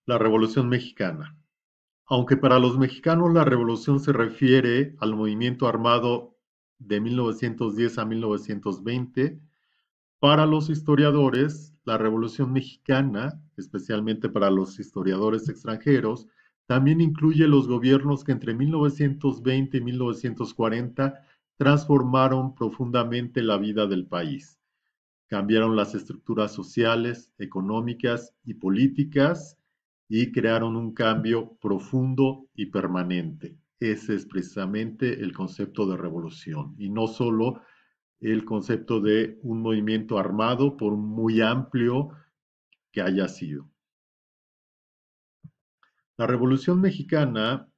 La Revolución Mexicana. Aunque para los mexicanos la revolución se refiere al movimiento armado de 1910 a 1920, para los historiadores, la Revolución Mexicana, especialmente para los historiadores extranjeros, también incluye los gobiernos que entre 1920 y 1940 transformaron profundamente la vida del país. Cambiaron las estructuras sociales, económicas y políticas y crearon un cambio profundo y permanente. Ese es precisamente el concepto de revolución y no solo el concepto de un movimiento armado, por muy amplio que haya sido. La Revolución Mexicana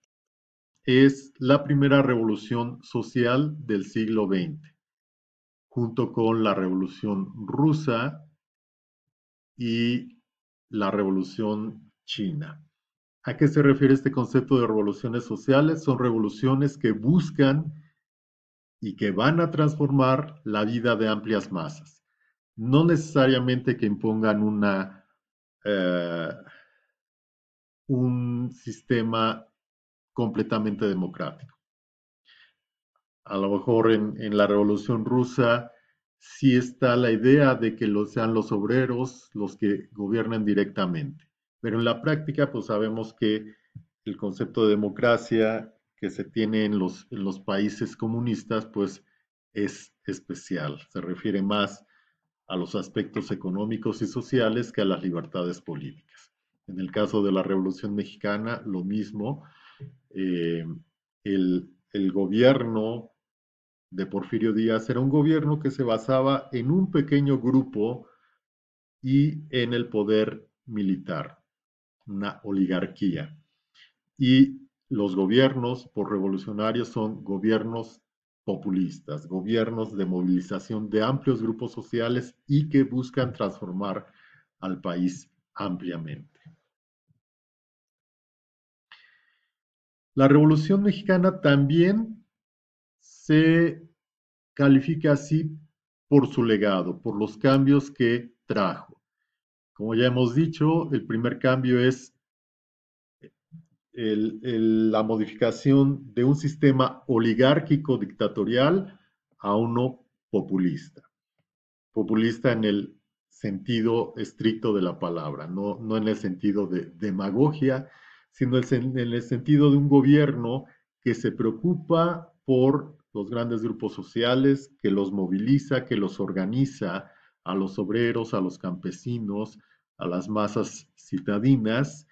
es la primera revolución social del siglo XX, junto con la Revolución Rusa y la Revolución China. ¿A qué se refiere este concepto de revoluciones sociales? Son revoluciones que buscan y que van a transformar la vida de amplias masas. No necesariamente que impongan eh, un sistema completamente democrático. A lo mejor en la Revolución Rusa sí está la idea de que sean los obreros los que gobiernen directamente, pero en la práctica pues sabemos que el concepto de democracia que se tiene en los países comunistas pues es especial, se refiere más a los aspectos económicos y sociales que a las libertades políticas. En el caso de la Revolución Mexicana, lo mismo, eh, el gobierno de Porfirio Díaz era un gobierno que se basaba en un pequeño grupo y en el poder militar, una oligarquía. Y los gobiernos por revolucionarios son gobiernos populistas, gobiernos de movilización de amplios grupos sociales y que buscan transformar al país ampliamente. La Revolución Mexicana también se califica así por su legado, por los cambios que trajo. Como ya hemos dicho, el primer cambio es la modificación de un sistema oligárquico dictatorial a uno populista. Populista en el sentido estricto de la palabra, no en el sentido de demagogia, sino en el sentido de un gobierno que se preocupa por los grandes grupos sociales, que los moviliza, que los organiza a los obreros, a los campesinos, a las masas citadinas,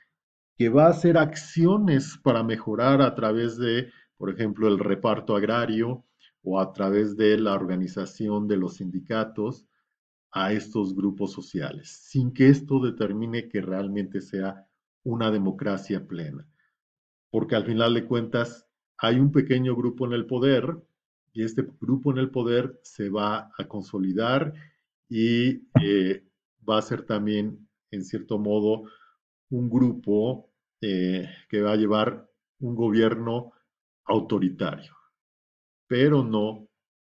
que va a hacer acciones para mejorar a través de, por ejemplo, el reparto agrario o a través de la organización de los sindicatos a estos grupos sociales, sin que esto determine que realmente sea una democracia plena. Porque al final de cuentas hay un pequeño grupo en el poder y este grupo en el poder se va a consolidar y va a ser también, en cierto modo, un grupo que va a llevar un gobierno autoritario, pero no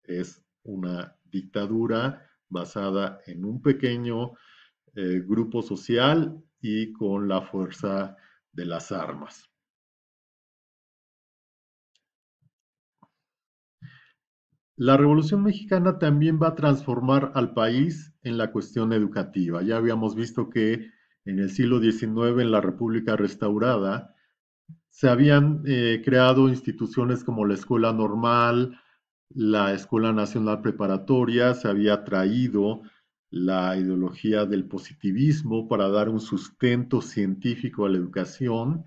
es una dictadura basada en un pequeño grupo social y con la fuerza de las armas. La Revolución Mexicana también va a transformar al país en la cuestión educativa. Ya habíamos visto que en el siglo XIX, en la República Restaurada, se habían creado instituciones como la Escuela Normal, la Escuela Nacional Preparatoria, se había traído la ideología del positivismo para dar un sustento científico a la educación,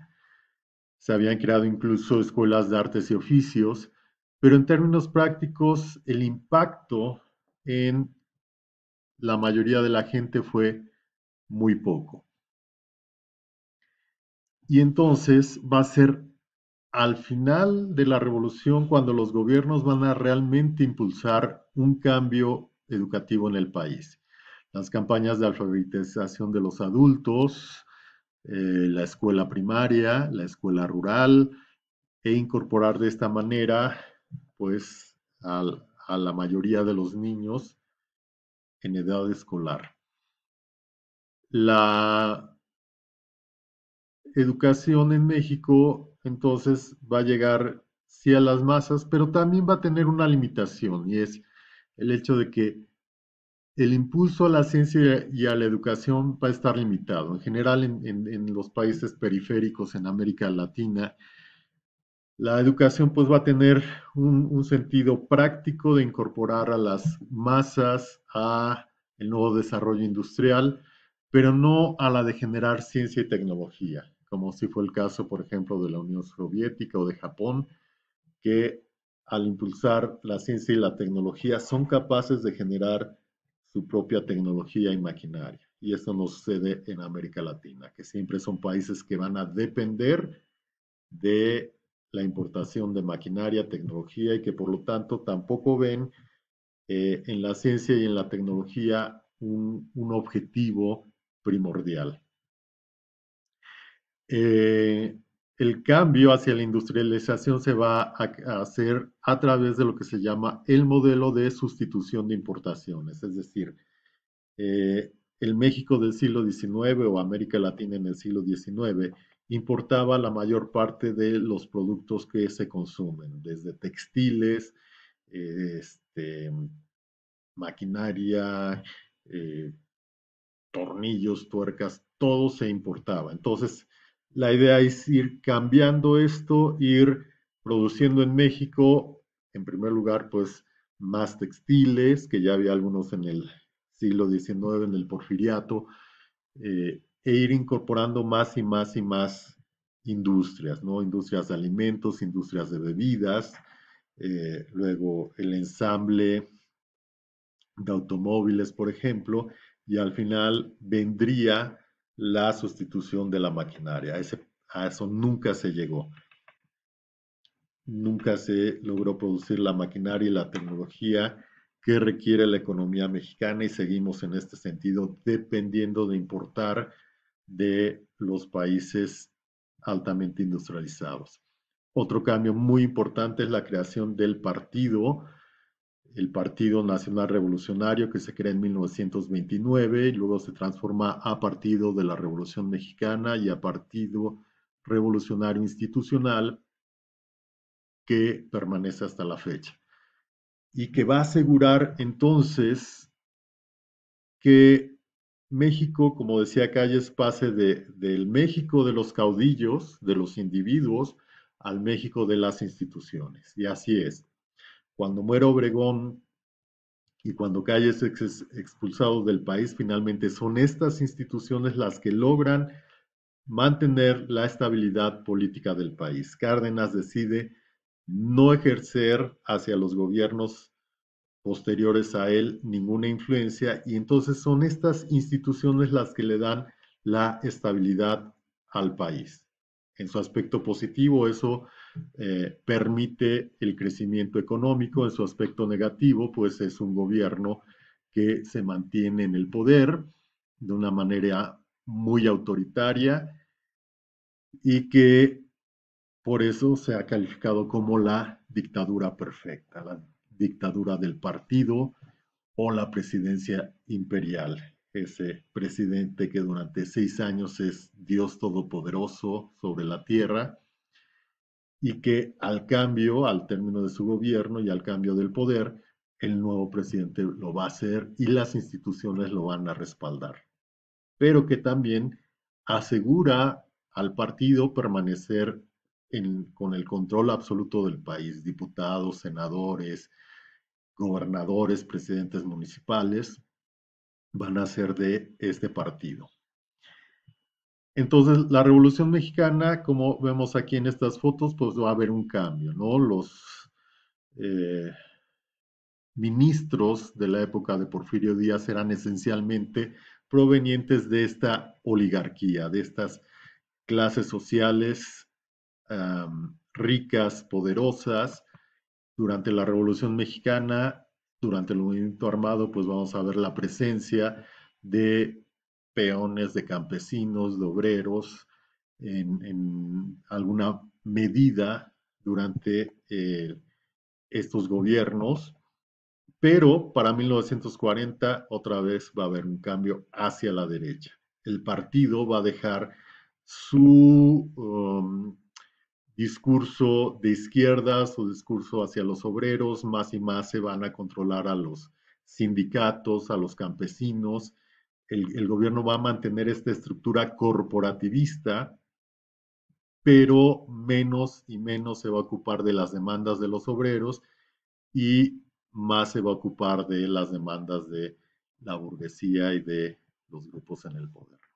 se habían creado incluso escuelas de artes y oficios, pero en términos prácticos el impacto en la mayoría de la gente fue muy poco. Y entonces va a ser al final de la revolución cuando los gobiernos van a realmente impulsar un cambio educativo en el país. Las campañas de alfabetización de los adultos, la escuela primaria, la escuela rural, e incorporar de esta manera, pues, a la mayoría de los niños en edad escolar. La educación en México entonces va a llegar sí a las masas, pero también va a tener una limitación y es el hecho de que el impulso a la ciencia y a la educación va a estar limitado. En general, en los países periféricos en América Latina, la educación pues va a tener un sentido práctico de incorporar a las masas a el nuevo desarrollo industrial, pero no a la de generar ciencia y tecnología, como si fue el caso, por ejemplo, de la Unión Soviética o de Japón, que al impulsar la ciencia y la tecnología son capaces de generar su propia tecnología y maquinaria. Y eso no sucede en América Latina, que siempre son países que van a depender de la importación de maquinaria, tecnología y que por lo tanto tampoco ven en la ciencia y en la tecnología un objetivo primordial. Eh, el cambio hacia la industrialización se va a hacer a través de lo que se llama el modelo de sustitución de importaciones, es decir, el México del siglo XIX o América Latina en el siglo XIX importaba la mayor parte de los productos que se consumen, desde textiles, maquinaria, eh, tornillos, tuercas, todo se importaba. Entonces, la idea es ir cambiando esto, ir produciendo en México, en primer lugar, pues más textiles, que ya había algunos en el siglo XIX, en el Porfiriato, e ir incorporando más y más y más industrias, ¿no? Industrias de alimentos, industrias de bebidas, luego el ensamble de automóviles, por ejemplo, y al final vendría la sustitución de la maquinaria. A eso nunca se llegó. Nunca se logró producir la maquinaria y la tecnología que requiere la economía mexicana y seguimos en este sentido dependiendo de importar de los países altamente industrializados. Otro cambio muy importante es la creación del partido, el Partido Nacional Revolucionario, que se crea en 1929 y luego se transforma a Partido de la Revolución Mexicana y a Partido Revolucionario Institucional, que permanece hasta la fecha y que va a asegurar entonces que México, como decía Calles, pase del México de los caudillos, de los individuos, al México de las instituciones. Y así es. Cuando muere Obregón y cuando Calles es expulsado del país, finalmente son estas instituciones las que logran mantener la estabilidad política del país. Cárdenas decide no ejercer hacia los gobiernos posteriores a él ninguna influencia y entonces son estas instituciones las que le dan la estabilidad al país. En su aspecto positivo, eso permite el crecimiento económico. En su aspecto negativo, pues es un gobierno que se mantiene en el poder de una manera muy autoritaria y que por eso se ha calificado como la dictadura perfecta, la dictadura del partido o la presidencia imperial. Ese presidente que durante 6 años es Dios todopoderoso sobre la tierra y que al cambio, al término de su gobierno y al cambio del poder, el nuevo presidente lo va a hacer y las instituciones lo van a respaldar. Pero que también asegura al partido permanecer con el control absoluto del país, diputados, senadores, gobernadores, presidentes municipales, van a ser de este partido. Entonces, la Revolución Mexicana, como vemos aquí en estas fotos, pues va a haber un cambio, ¿no? Los eh, ministros de la época de Porfirio Díaz eran esencialmente provenientes de esta oligarquía, de estas clases sociales ricas, poderosas. Durante la Revolución Mexicana, durante el movimiento armado, pues vamos a ver la presencia de peones, de campesinos, de obreros, en alguna medida durante estos gobiernos, pero para 1940 otra vez va a haber un cambio hacia la derecha. El partido va a dejar su discurso de izquierdas, su discurso hacia los obreros, más y más se van a controlar a los sindicatos, a los campesinos. El gobierno va a mantener esta estructura corporativista, pero menos y menos se va a ocupar de las demandas de los obreros y más se va a ocupar de las demandas de la burguesía y de los grupos en el poder.